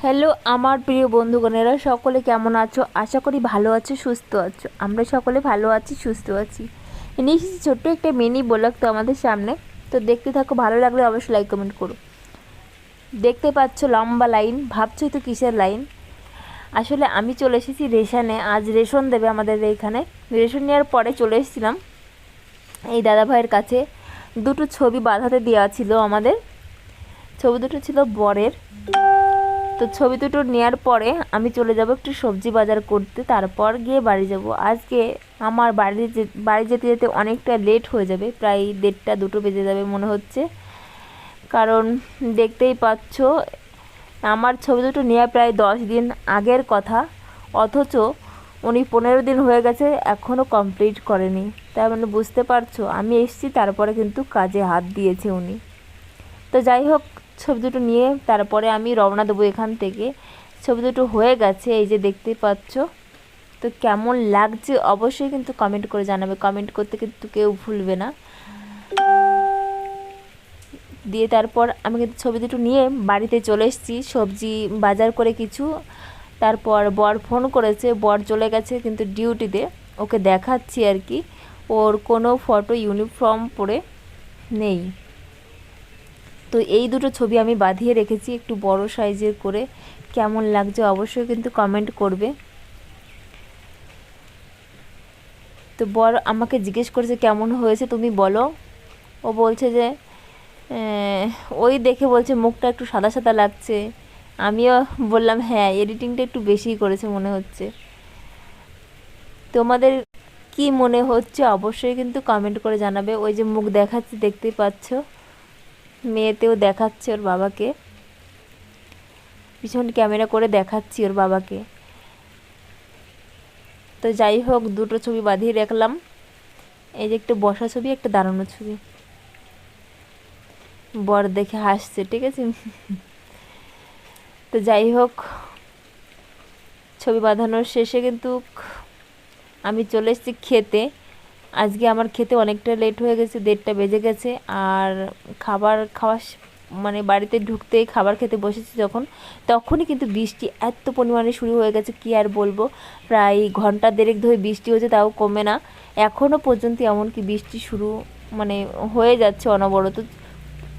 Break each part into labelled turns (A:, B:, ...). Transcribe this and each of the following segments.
A: Hello আমার প্রিয় বন্ধুগণেরা, সকলে কেমন আছো? আশা করি ভালো আছো, সুস্থ আছো। আমরা সকলে ভালো আছি, সুস্থ আছি। নিয়ে এসেছি ছোট্ট একটা মিনি ব্লগ তো আমাদের সামনে। তো দেখতে থাকো, ভালো লাগলে অবশ্যই লাইক কমেন্ট করো। দেখতে পাচ্ছ লম্বা লাইন, ভাবছো তো কিসের লাইন? আসলে আমি চলে এসেছি রেশনে। আজ রেশন দেবে আমাদের এইখানে। রেশন নেওয়ার পরে চলে এসেছিলাম এই দাদাভাইয়ের কাছে। দুটো ছবি বাঁধাতে দেওয়া ছিল আমাদের। ছবি দুটো ছিল বরের। তো ছবি দুটো নেওয়ার পরে আমি চলে যাব একটু সবজি বাজার করতে, তারপর গিয়ে বাড়ি যাব। আজকে আমার বাড়ি যেতে যেতে অনেকটা লেট হয়ে যাবে, প্রায় 1:30 2 বেজে যাবে মনে হচ্ছে। কারণ দেখতেই পাচ্ছ আমার ছবি দুটো নেওয়া প্রায় 10 দিন আগের কথা, অথচ উনি 15 দিন হয়ে গেছে এখনও কমপ্লিট করেনি। তার মানে বুঝতে পারছো আমি এসেছি, তারপরে কিন্তু কাজে হাত দিয়েছে উনি। তো যাই হোক, ছবি দুটো নিয়ে তারপরে আমি রওনা দেবো এখান থেকে। ছবি দুটো হয়ে গেছে, এই যে দেখতে পাচ্ছ। তো কেমন লাগছে অবশ্যই কিন্তু কমেন্ট করে জানাবে। কমেন্ট করতে কিন্তু কেউ ভুলবে না। দিয়ে তারপর আমি কিন্তু ছবি দুটো নিয়ে বাড়িতে চলে এসেছি, সবজি বাজার করে কিছু। তারপর বর ফোন করেছে, বর চলে গেছে কিন্তু ডিউটিতে। ওকে দেখাচ্ছি আর কি, ওর কোনো ফটো ইউনিফর্ম পরে নেই। তো এই দুটো ছবি আমি বাঁধিয়ে রেখেছি একটু বড় সাইজের করে। কেমন লাগছে অবশ্যই কিন্তু কমেন্ট করবে। তো বর আমাকে জিজ্ঞেস করেছে কেমন হয়েছে তুমি বলো। ও বলছে যে ওই দেখে বলছে মুখটা একটু সাদা সাদা লাগছে। আমিও বললাম হ্যাঁ, এডিটিংটা একটু বেশিই করেছে মনে হচ্ছে। তোমাদের কি মনে হচ্ছে অবশ্যই কিন্তু কমেন্ট করে জানাবে। ওই যে মুখ দেখাচ্ছে, দেখতেই পাচ্ছ, মেয়েতেও দেখাচ্ছে ওর বাবাকে, পিছন ক্যামেরা করে দেখাচ্ছি ওর বাবাকে। তো যাই হোক, দুটো ছবি বাঁধিয়ে রাখলাম। এই যে একটা বসা ছবি, একটা দাঁড়ানো ছবি। বর দেখে হাসছে, ঠিক আছে। তো যাই হোক, ছবি বাঁধানোর শেষে কিন্তু আমি চলে এসেছি খেতে। আজকে আমার খেতে অনেকটা লেট হয়ে গেছে, 1:30 বেজে গেছে। আর খাবার খাওয়া মানে বাড়িতে ঢুকতেই খাবার খেতে বসেছি যখন, তখনই কিন্তু বৃষ্টি এত পরিমাণে শুরু হয়ে গেছে কি আর বলবো। প্রায় ঘন্টা দেড়েক ধরে বৃষ্টি হচ্ছে, তাও কমে না। এখনও পর্যন্ত এমনকি বৃষ্টি শুরু মানে হয়ে যাচ্ছে অনবরত,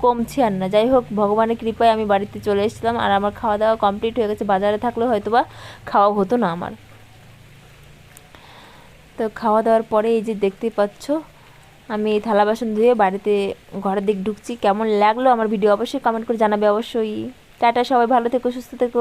A: কমছে আর না। যাই হোক, ভগবানের কৃপায় আমি বাড়িতে চলে এসেছিলাম আর আমার খাওয়া দাওয়া কমপ্লিট হয়ে গেছে। বাজারে থাকলে হয়তো বা খাওয়া হতো না আমার। তো খাওয়া দাওয়ার পরে এই যে দেখতেই পাচ্ছ, আমি থালা বাসন ধুয়ে বাড়িতে ঘরের দিক ঢুকছি। কেমন লাগলো আমার ভিডিও অবশ্যই কমেন্ট করে জানাবে অবশ্যই। টাটা, সবাই ভালো থেকো, সুস্থ থেকো।